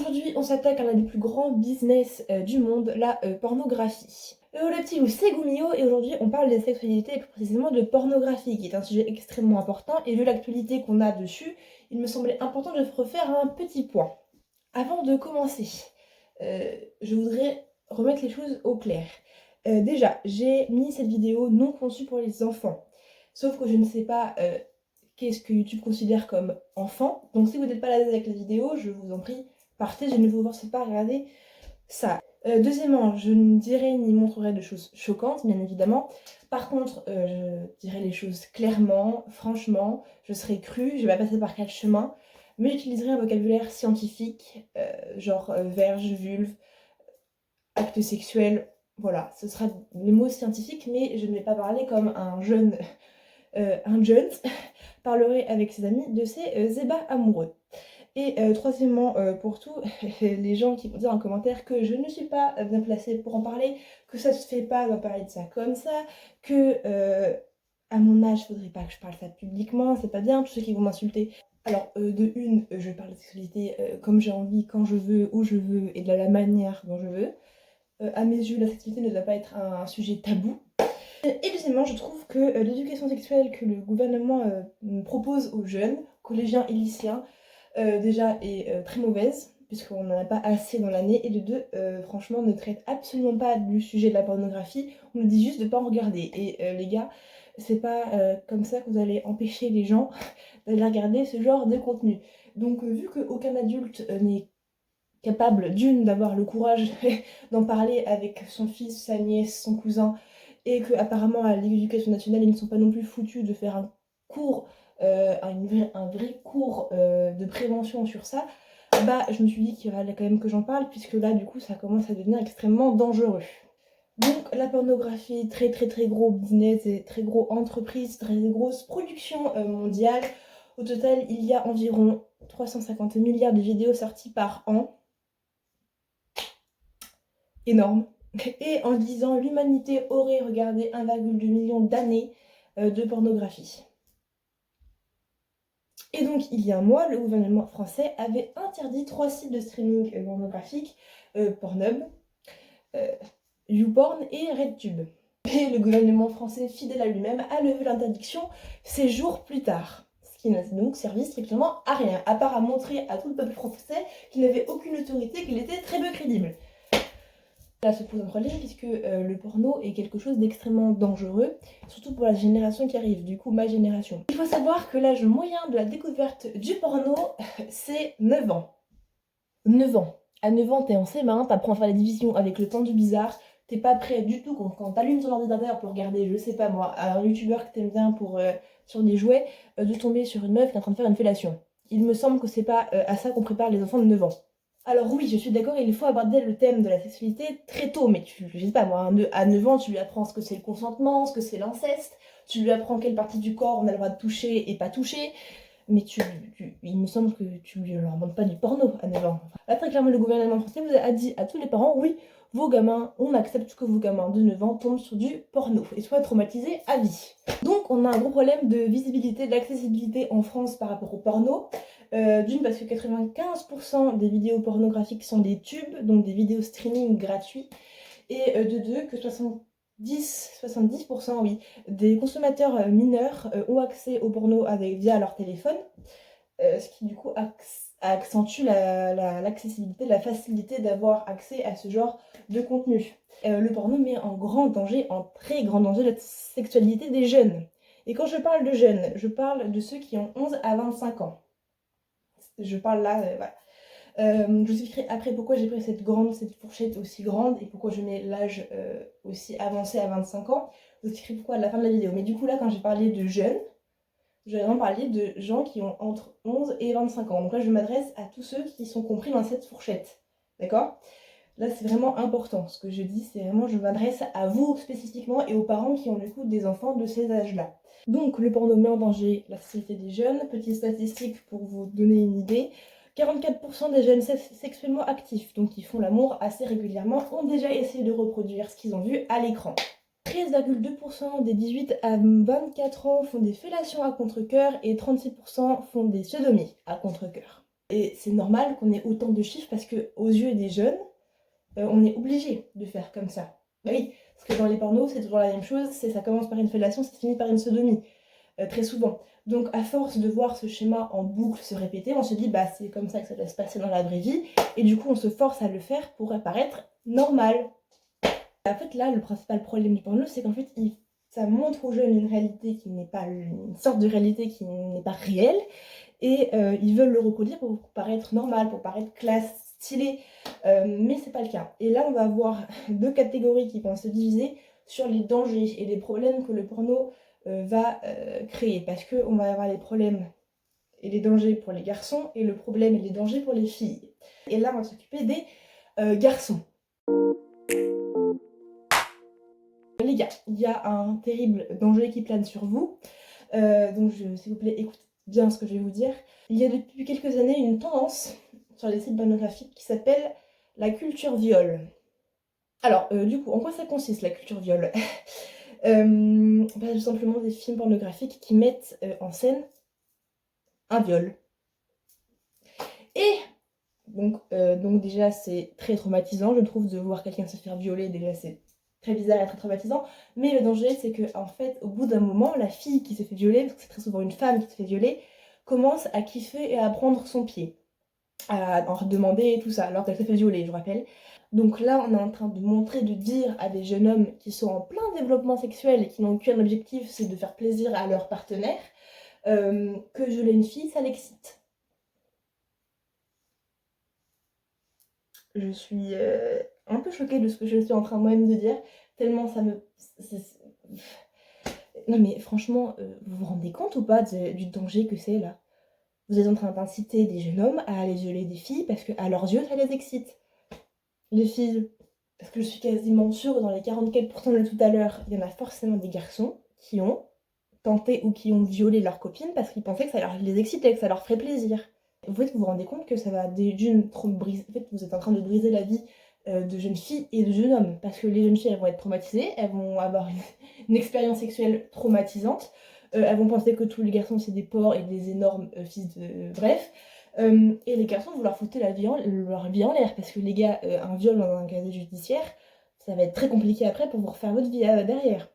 Aujourd'hui, on s'attaque à l'un des plus grands business du monde, la pornographie. Le petit loup, c'est Gumio et aujourd'hui on parle des sexualités et plus précisément de pornographie qui est un sujet extrêmement important et vu l'actualité qu'on a dessus, il me semblait important de refaire un petit point. Avant de commencer, je voudrais remettre les choses au clair. Déjà, j'ai mis cette vidéo non conçue pour les enfants, sauf que je ne sais pas qu'est-ce que YouTube considère comme enfant. Donc si vous n'êtes pas à l'aise avec la vidéo, je vous en prie, partez, je ne vous force pas à regarder ça. Deuxièmement, je ne dirai ni montrerai de choses choquantes, bien évidemment. Par contre, je dirai les choses clairement, franchement, je serai crue, je vais passer par quatre chemins, mais j'utiliserai un vocabulaire scientifique, genre verge, vulve, acte sexuel, voilà, ce sera les mots scientifiques, mais je ne vais pas parler comme un jeune parlerait avec ses amis de ses ébats amoureux. Et troisièmement, pour tout, les gens qui vont dire en commentaire que je ne suis pas bien placée pour en parler, que ça se fait pas d'en parler de ça comme ça, que à mon âge, faudrait pas que je parle ça publiquement, c'est pas bien, tous ceux qui vont m'insulter. Alors, de une, je parle de sexualité comme j'ai envie, quand je veux, où je veux, et de la manière dont je veux. À mes yeux, la sexualité ne doit pas être un sujet tabou. Et deuxièmement, je trouve que l'éducation sexuelle que le gouvernement propose aux jeunes, collégiens et lycéens, déjà est très mauvaise, puisqu'on n'en a pas assez dans l'année, et de deux, franchement, ne traite absolument pas du sujet de la pornographie, on nous dit juste de ne pas en regarder. Et les gars, c'est pas comme ça que vous allez empêcher les gens d'aller regarder ce genre de contenu. Donc vu qu'aucun adulte n'est capable d'une d'avoir le courage d'en parler avec son fils, sa nièce, son cousin, et que apparemment à l'éducation nationale ils ne sont pas non plus foutus de faire un cours, un vrai cours de prévention sur ça, bah je me suis dit qu'il fallait quand même que j'en parle puisque là du coup ça commence à devenir extrêmement dangereux. Donc la pornographie, très très très gros business et très gros entreprise, très grosse production mondiale. Au total, il y a environ 350 milliards de vidéos sorties par an. Énorme. Et en 10 ans, l'humanité aurait regardé 1,2 million d'années de pornographie. Et donc, il y a un mois, le gouvernement français avait interdit 3 sites de streaming pornographique, Pornhub, YouPorn et RedTube. Et le gouvernement français, fidèle à lui-même, a levé l'interdiction 6 jours plus tard. Ce qui n'a donc servi strictement à rien, à part à montrer à tout le peuple français qu'il n'avait aucune autorité, qu'il était très peu crédible. Là se pose un problème puisque le porno est quelque chose d'extrêmement dangereux, surtout pour la génération qui arrive, du coup ma génération. Il faut savoir que l'âge moyen de la découverte du porno, c'est 9 ans. 9 ans. À 9 ans, t'es en CM1, t'apprends à faire la division avec le temps du bizarre, t'es pas prêt du tout quand t'allumes ton ordinateur pour regarder, je sais pas moi, un youtubeur que t'aimes bien pour, sur des jouets, de tomber sur une meuf qui est en train de faire une fellation. Il me semble que c'est pas à ça qu'on prépare les enfants de 9 ans. Alors oui, je suis d'accord, il faut aborder le thème de la sexualité très tôt, mais je sais pas moi, à 9 ans, tu lui apprends ce que c'est le consentement, ce que c'est l'inceste, tu lui apprends quelle partie du corps on a le droit de toucher et pas toucher, mais il me semble que tu lui leur montres pas du porno à 9 ans. Là, très clairement, le gouvernement français vous a dit à tous les parents, oui, vos gamins, on accepte que vos gamins de 9 ans tombent sur du porno et soient traumatisés à vie. Donc on a un gros problème de visibilité, d'accessibilité en France par rapport au porno. D'une parce que 95% des vidéos pornographiques sont des tubes, donc des vidéos streaming gratuits, et de deux que 70% oui, des consommateurs mineurs ont accès au porno via leur téléphone, ce qui du coup accentue l'accessibilité, la facilité d'avoir accès à ce genre de contenu. Le porno met en grand danger, en très grand danger, la sexualité des jeunes. Et quand je parle de jeunes, je parle de ceux qui ont 11 à 25 ans. Je parle là, voilà. Je vous expliquerai après pourquoi j'ai pris cette fourchette aussi grande et pourquoi je mets l'âge aussi avancé à 25 ans. Je vous expliquerai pourquoi à la fin de la vidéo. Mais du coup là, quand j'ai parlé de jeunes, je vais vraiment parler de gens qui ont entre 11 et 25 ans. Donc là, je m'adresse à tous ceux qui sont compris dans cette fourchette. D'accord ? Là, c'est vraiment important. Ce que je dis, c'est vraiment, je m'adresse à vous spécifiquement et aux parents qui ont du coup des enfants de ces âges-là. Donc, le porno met en danger la sexualité des jeunes. Petite statistique pour vous donner une idée. 44% des jeunes sexuellement actifs, donc qui font l'amour assez régulièrement, ont déjà essayé de reproduire ce qu'ils ont vu à l'écran. 13,2% des 18 à 24 ans font des fellations à contre-cœur et 36% font des sodomies à contre-cœur. Et c'est normal qu'on ait autant de chiffres parce qu'aux yeux des jeunes, on est obligé de faire comme ça. Bah oui, parce que dans les pornos, c'est toujours la même chose, ça commence par une fellation, ça finit par une sodomie, très souvent. Donc à force de voir ce schéma en boucle se répéter, on se dit bah c'est comme ça que ça doit se passer dans la vraie vie, et du coup on se force à le faire pour paraître normal. En fait là, le principal problème du porno, c'est qu'en fait ça montre aux jeunes une réalité qui n'est pas, une sorte de réalité qui n'est pas réelle, et ils veulent le reproduire pour paraître normal, pour paraître classe, stylé, mais c'est pas le cas. Et là on va avoir deux catégories qui vont se diviser sur les dangers et les problèmes que le porno va créer, parce qu'on va avoir les problèmes et les dangers pour les garçons et le problème et les dangers pour les filles. Et là on va s'occuper des garçons. Les gars, il y a un terrible danger qui plane sur vous, donc s'il vous plaît écoutez bien ce que je vais vous dire. Il y a depuis quelques années une tendance sur les sites pornographiques qui s'appelle la culture viol. Alors, du coup, en quoi ça consiste la culture viol? Tout simplement des films pornographiques qui mettent en scène un viol. Et donc déjà, c'est très traumatisant, je trouve, de voir quelqu'un se faire violer. Déjà, c'est très bizarre et très traumatisant. Mais le danger, c'est que en fait, au bout d'un moment, la fille qui se fait violer, parce que c'est très souvent une femme qui se fait violer, commence à kiffer et à prendre son pied, à en demander et tout ça, alors qu'elle se fait violer, je rappelle. Donc là, on est en train de montrer, de dire à des jeunes hommes qui sont en plein développement sexuel et qui n'ont qu'un objectif, c'est de faire plaisir à leur partenaire, que violer une fille, ça l'excite. Je suis un peu choquée de ce que je suis en train moi-même de dire, tellement ça me... Non mais franchement, vous vous rendez compte ou pas du danger que c'est là? Vous êtes en train d'inciter des jeunes hommes à aller violer des filles parce qu'à leurs yeux, ça les excite. Les filles, parce que je suis quasiment sûre que dans les 44% de tout à l'heure, il y en a forcément des garçons qui ont tenté ou qui ont violé leur copine parce qu'ils pensaient que ça les excitait, que ça leur ferait plaisir. En fait, vous vous rendez compte que ça va d'une briser. En fait, vous êtes en train de briser la vie de jeunes filles et de jeunes hommes. Parce que les jeunes filles, elles vont être traumatisées, elles vont avoir une expérience sexuelle traumatisante. Elles vont penser que tous les garçons, c'est des porcs et des énormes fils de... Bref. Et les garçons, vous leur foutez leur vie en l'air. Parce que les gars, un viol dans un casier judiciaire, ça va être très compliqué après pour vous refaire votre vie derrière.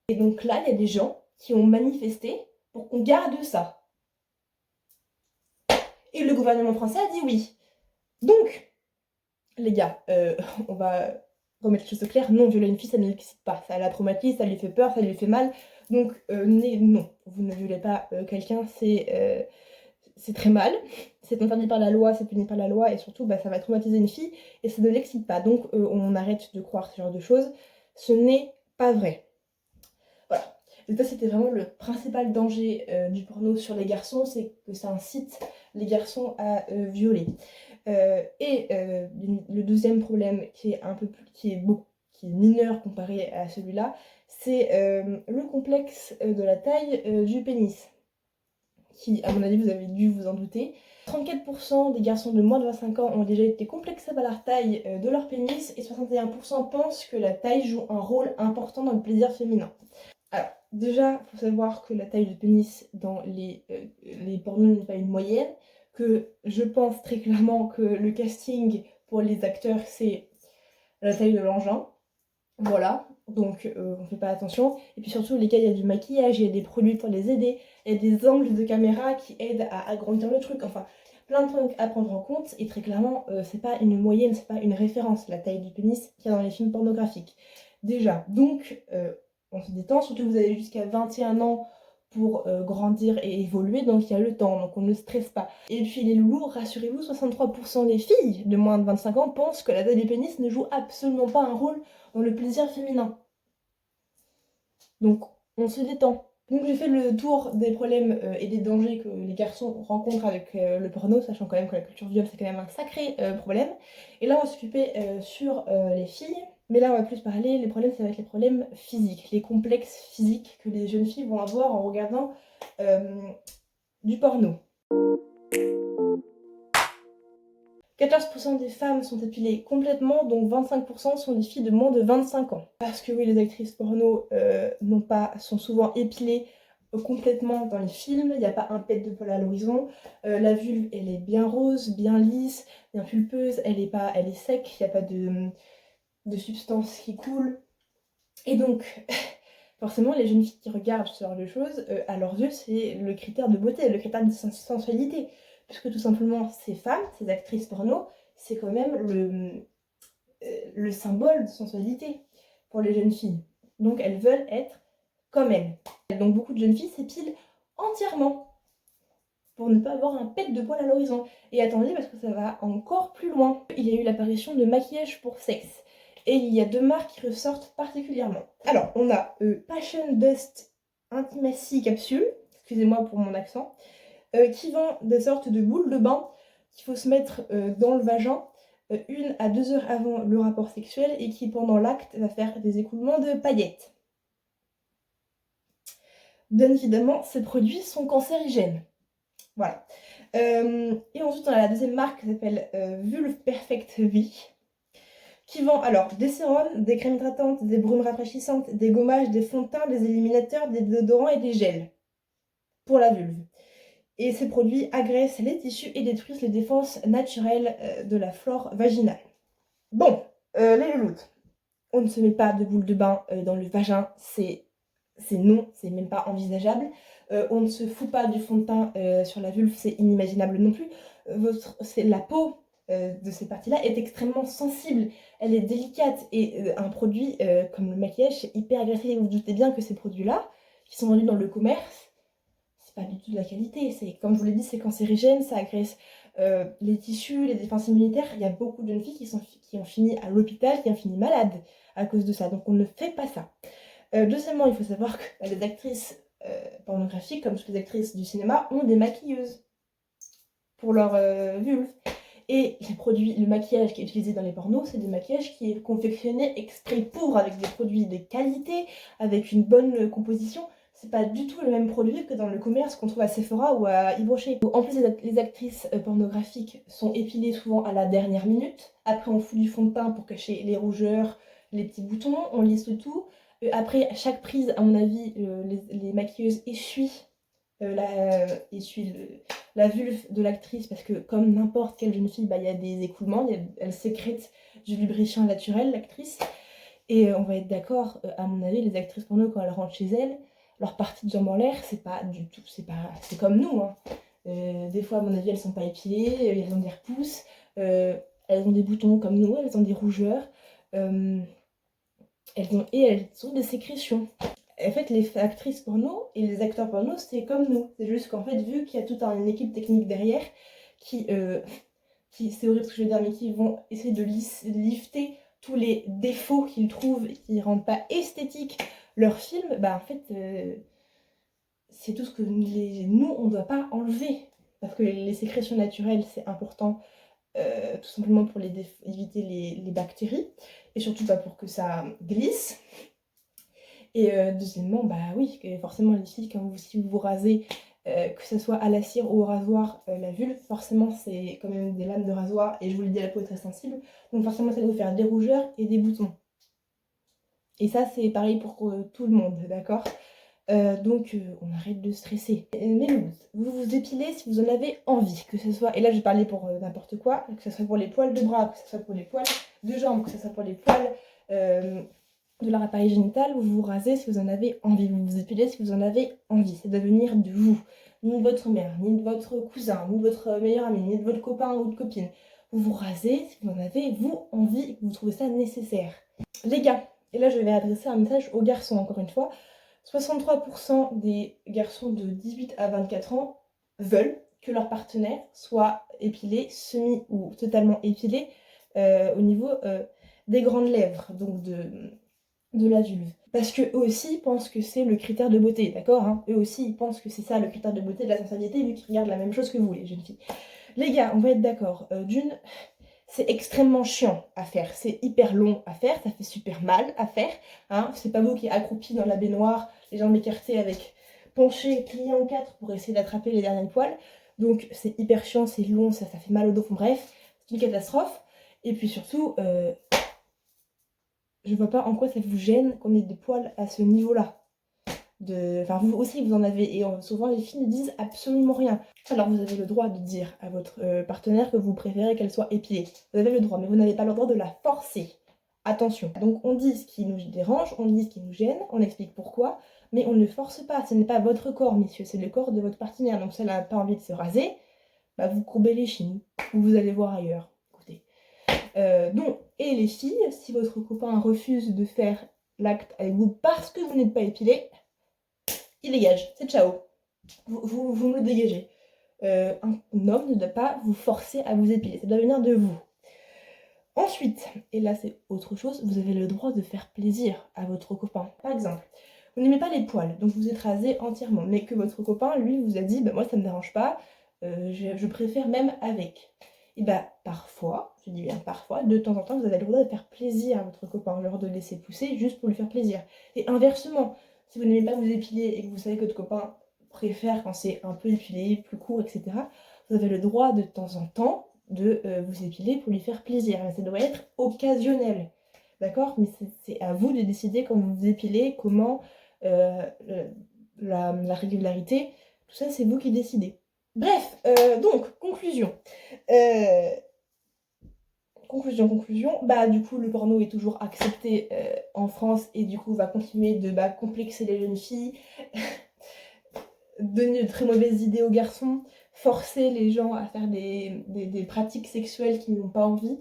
Et donc là, il y a des gens qui ont manifesté pour qu'on garde ça. Et le gouvernement français a dit oui. Donc, les gars, on va remettre les choses au clair. Non, violer une fille, ça ne l'excite pas. Ça la traumatise, ça lui fait peur, ça lui fait mal. Donc, non, vous ne violez pas quelqu'un, c'est très mal. C'est interdit par la loi, c'est puni par la loi, et surtout, ça va traumatiser une fille, et ça ne l'excite pas. Donc, on arrête de croire ce genre de choses. Ce n'est pas vrai. Voilà. Et ça, c'était vraiment le principal danger du porno sur les garçons, c'est que ça incite les garçons à violer. Le deuxième problème qui est mineur comparé à celui-là, c'est le complexe de la taille du pénis, qui, à mon avis, vous avez dû vous en douter. 34% des garçons de moins de 25 ans ont déjà été complexés par la taille de leur pénis, et 61% pensent que la taille joue un rôle important dans le plaisir féminin. Alors, déjà, il faut savoir que la taille du pénis dans les pornos n'est pas une moyenne, que je pense très clairement que le casting pour les acteurs, c'est la taille de l'engin. Voilà, donc on fait pas attention. Et puis surtout, les gars, il y a du maquillage, il y a des produits pour les aider, il y a des angles de caméra qui aident à agrandir le truc. Enfin, plein de trucs à prendre en compte. Et très clairement, c'est pas une moyenne, c'est pas une référence, la taille du pénis qu'il y a dans les films pornographiques. Déjà, donc... on se détend, surtout que vous avez jusqu'à 21 ans pour grandir et évoluer, donc il y a le temps, donc on ne stresse pas. Et puis les loulous, rassurez-vous, 63% des filles de moins de 25 ans pensent que la taille du pénis ne joue absolument pas un rôle dans le plaisir féminin. Donc on se détend. Donc j'ai fait le tour des problèmes et des dangers que les garçons rencontrent avec le porno, sachant quand même que la culture viol c'est quand même un sacré problème. Et là on va s'occuper sur les filles. Mais là, on va plus parler, les problèmes, ça va être les problèmes physiques, les complexes physiques que les jeunes filles vont avoir en regardant du porno. 14% des femmes sont épilées complètement, donc 25% sont des filles de moins de 25 ans. Parce que oui, les actrices porno sont souvent épilées complètement dans les films, il n'y a pas un pet de poil à l'horizon, la vulve elle est bien rose, bien lisse, bien pulpeuse, elle est sec, il n'y a pas de substance qui coule. Et donc, forcément, les jeunes filles qui regardent ce genre de choses, à leurs yeux, c'est le critère de beauté, le critère de sensualité. Puisque tout simplement, ces femmes, ces actrices porno, c'est quand même le symbole de sensualité pour les jeunes filles. Donc elles veulent être comme elles. Donc beaucoup de jeunes filles s'épilent entièrement pour ne pas avoir un pet de poil à l'horizon. Et attendez, parce que ça va encore plus loin. Il y a eu l'apparition de maquillage pour sexe. Et il y a deux marques qui ressortent particulièrement. Alors, on a Passion Dust Intimacy Capsule, excusez-moi pour mon accent, qui vend des sortes de boules de bain qu'il faut se mettre dans le vagin 1 à 2 heures avant le rapport sexuel et qui, pendant l'acte, va faire des écoulements de paillettes. Bien évidemment, ces produits sont cancérigènes. Voilà. Et ensuite, on a la deuxième marque qui s'appelle Vulve Perfect V, qui vend alors des sérums, des crèmes hydratantes, des brumes rafraîchissantes, des gommages, des fonds de teint, des éliminateurs, des déodorants et des gels pour la vulve. Et ces produits agressent les tissus et détruisent les défenses naturelles de la flore vaginale. Bon, les louloutes, on ne se met pas de boule de bain dans le vagin, c'est non, c'est même pas envisageable. On ne se fout pas du fond de teint sur la vulve, c'est inimaginable non plus. La peau de ces parties-là est extrêmement sensible, elle est délicate et un produit comme le maquillage, c'est hyper agressif. Vous vous doutez bien que ces produits-là, qui sont vendus dans le commerce, c'est pas du tout de la qualité. C'est, comme je vous l'ai dit, c'est cancérigène, ça agresse les tissus, les défenses immunitaires. Il y a beaucoup de jeunes filles qui ont fini à l'hôpital, qui ont fini malades à cause de ça. Donc on ne fait pas ça. Deuxièmement, il faut savoir que les actrices pornographiques, comme toutes les actrices du cinéma, ont des maquilleuses pour leur vulve. Et les produits, le maquillage qui est utilisé dans les pornos, c'est des maquillages qui est confectionné exprès pour, avec des produits de qualité, avec une bonne composition. C'est pas du tout le même produit que dans le commerce qu'on trouve à Sephora ou à Yves Rocher. En plus, les actrices pornographiques sont épilées souvent à la dernière minute. Après, on fout du fond de teint pour cacher les rougeurs, les petits boutons, on lisse tout. Après, à chaque prise, à mon avis, les maquilleuses essuient la vulve de l'actrice parce que comme n'importe quelle jeune fille, il y a des écoulements, elle sécrète du lubrifiant naturel, l'actrice. Et on va être d'accord, à mon avis, les actrices porno, quand elles rentrent chez elles, leur partie de jambe en l'air, c'est pas du tout, c'est comme nous, hein. Des fois, à mon avis, elles sont pas épilées, elles ont des repousses, elles ont des boutons comme nous, elles ont des rougeurs, elles ont des sécrétions. En fait, les actrices porno et les acteurs porno, c'est comme nous. C'est juste qu'en fait, vu qu'il y a toute une équipe technique derrière qui c'est horrible ce que je veux dire, mais qui vont essayer de lifter tous les défauts qu'ils trouvent et qui ne rendent pas esthétique leur film, en fait, c'est tout ce que nous, on ne doit pas enlever. Parce que les sécrétions naturelles, c'est important, tout simplement pour éviter les bactéries, et surtout pour que ça glisse. Et deuxièmement, oui, forcément les filles, si vous vous rasez, que ce soit à la cire ou au rasoir, la vulve, forcément c'est quand même des lames de rasoir, et je vous le dis, la peau est très sensible, donc forcément ça va vous faire des rougeurs et des boutons. Et ça c'est pareil pour tout le monde, d'accord. Donc on arrête de stresser. Mais vous vous épilez si vous en avez envie, que ce soit, et là je vais parler pour n'importe quoi, que ce soit pour les poils de bras, que ce soit pour les poils de jambes, que ce soit pour les poils de leur appareil génital, vous vous rasez si vous en avez envie, vous vous épilez si vous en avez envie, ça doit venir de vous, ni de votre mère, ni de votre cousin, ni de votre meilleur ami, ni de votre copain ou de copine. Vous vous rasez si vous en avez, vous, envie et que vous trouvez ça nécessaire. Les gars, et là je vais adresser un message aux garçons encore une fois, 63% des garçons de 18 à 24 ans veulent que leur partenaire soit épilé, semi ou totalement épilé au niveau des grandes lèvres, donc de la vulve. Parce qu'eux aussi pensent que c'est le critère de beauté, d'accord, hein. Eux aussi ils pensent que c'est ça le critère de beauté, de la sensualité, vu qu'ils regardent la même chose que vous, les jeunes filles. Les gars, on va être d'accord, c'est extrêmement chiant à faire, c'est hyper long à faire, ça fait super mal à faire, hein. C'est pas vous qui êtes accroupi dans la baignoire, les jambes écartées avec penché, plié en quatre pour essayer d'attraper les derniers poils. Donc c'est hyper chiant, c'est long, ça fait mal au dos, bref, c'est une catastrophe. Et puis surtout, je vois pas en quoi ça vous gêne qu'on ait des poils à ce niveau-là. Enfin, vous aussi, vous en avez. Et souvent, les filles ne disent absolument rien. Alors, vous avez le droit de dire à votre partenaire que vous préférez qu'elle soit épilée. Vous avez le droit, mais vous n'avez pas le droit de la forcer. Attention. Donc, on dit ce qui nous dérange, on dit ce qui nous gêne, on explique pourquoi, mais on ne force pas. Ce n'est pas votre corps, messieurs, c'est le corps de votre partenaire. Donc, si elle n'a pas envie de se raser, bah, vous courbez les chines, ou vous allez voir ailleurs. Écoutez. Donc, et les filles, si votre copain refuse de faire l'acte avec vous parce que vous n'êtes pas épilé, il dégage, c'est ciao. Vous me le dégagez. Un homme ne doit pas vous forcer à vous épiler, ça doit venir de vous. Ensuite, et là c'est autre chose, vous avez le droit de faire plaisir à votre copain. Par exemple, vous n'aimez pas les poils, donc vous êtes rasé entièrement, mais que votre copain, lui, vous a dit, bah, moi ça me dérange pas, je préfère même avec. Et bah parfois, je dis bien parfois, de temps en temps, vous avez le droit de faire plaisir à votre copain, genre de laisser pousser juste pour lui faire plaisir. Et inversement, si vous n'aimez pas vous épiler et que vous savez que votre copain préfère quand c'est un peu épilé, plus court, etc., vous avez le droit de temps en temps de vous épiler pour lui faire plaisir. Mais ça doit être occasionnel, d'accord? Mais c'est à vous de décider quand vous vous épilez, comment, euh, la régularité, tout ça c'est vous qui décidez. Bref, donc, conclusion. Conclusion, bah du coup le porno est toujours accepté en France et du coup va continuer de complexer les jeunes filles, donner de très mauvaises idées aux garçons, forcer les gens à faire des pratiques sexuelles qu'ils n'ont pas envie.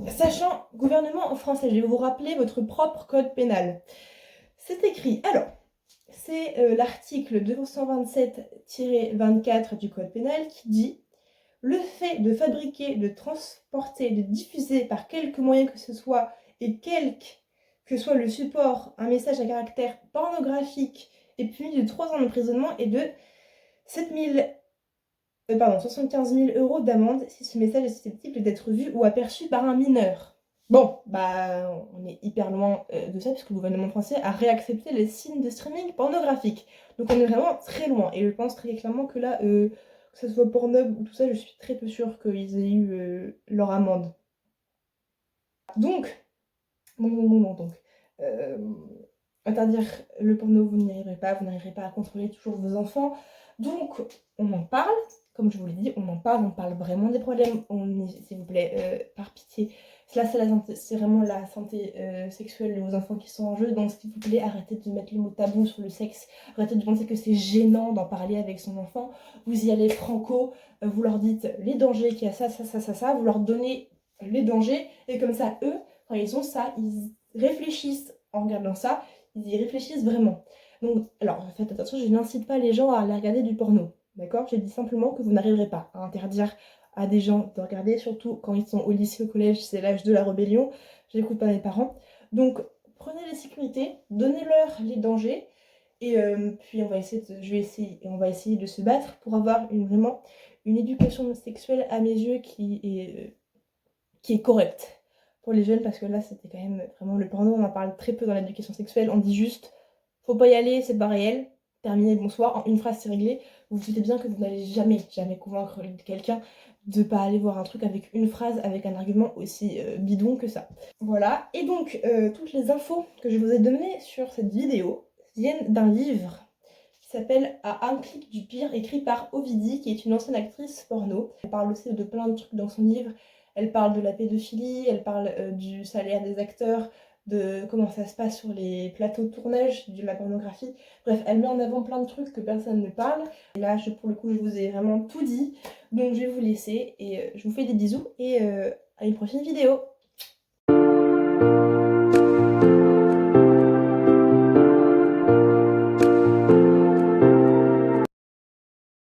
Sachant, gouvernement français, je vais vous rappeler votre propre code pénal. C'est écrit, alors, c'est l'article 227-24 du code pénal qui dit « Le fait de fabriquer, de transporter, de diffuser par quelque moyen que ce soit et quel que soit le support, un message à caractère pornographique est puni de 3 ans d'emprisonnement et de 75 000 € d'amende si ce message est susceptible d'être vu ou aperçu par un mineur. » Bon, bah on est hyper loin de ça puisque le gouvernement français a réaccepté les signes de streaming pornographique. Donc on est vraiment très loin et je pense très clairement que là, que ce soit Pornhub ou tout ça, je suis très peu sûre qu'ils aient eu leur amende. Donc, interdire le porno, vous n'y arriverez pas à contrôler toujours vos enfants. Donc, on en parle, comme je vous l'ai dit, on parle vraiment des problèmes. S'il vous plaît, par pitié, c'est vraiment la santé sexuelle de vos enfants qui sont en jeu. Donc, s'il vous plaît, arrêtez de mettre le mot tabou sur le sexe. Arrêtez de penser que c'est gênant d'en parler avec son enfant. Vous y allez franco, vous leur dites les dangers qu'il y a ça. Vous leur donnez les dangers. Et comme ça, eux, quand ils ont ça, ils réfléchissent en regardant ça. Ils y réfléchissent vraiment. Donc, alors, faites attention, je n'incite pas les gens à aller regarder du porno. D'accord? J'ai dit simplement que vous n'arriverez pas à interdire à des gens de regarder, surtout quand ils sont au lycée, au collège, c'est l'âge de la rébellion. Je n'écoute pas mes parents. Donc, prenez les sécurités, donnez-leur les dangers, et puis on va essayer de se battre pour avoir vraiment une éducation sexuelle à mes yeux qui est correcte pour les jeunes, parce que là, c'était quand même vraiment le porno, on en parle très peu dans l'éducation sexuelle, on dit juste faut pas y aller, c'est pas réel, terminé, bonsoir, en une phrase c'est réglé. Vous vous doutez bien que vous n'allez jamais convaincre quelqu'un de pas aller voir un truc avec une phrase, avec un argument aussi bidon que ça. Voilà, et donc toutes les infos que je vous ai données sur cette vidéo viennent d'un livre qui s'appelle À un clic du pire, écrit par Ovidie, qui est une ancienne actrice porno. Elle parle aussi de plein de trucs dans son livre. Elle parle de la pédophilie, elle parle du salaire des acteurs, de comment ça se passe sur les plateaux de tournage de la pornographie. Bref, elle met en avant plein de trucs que personne ne parle. Et là, pour le coup, je vous ai vraiment tout dit. Donc je vais vous laisser et je vous fais des bisous et à une prochaine vidéo.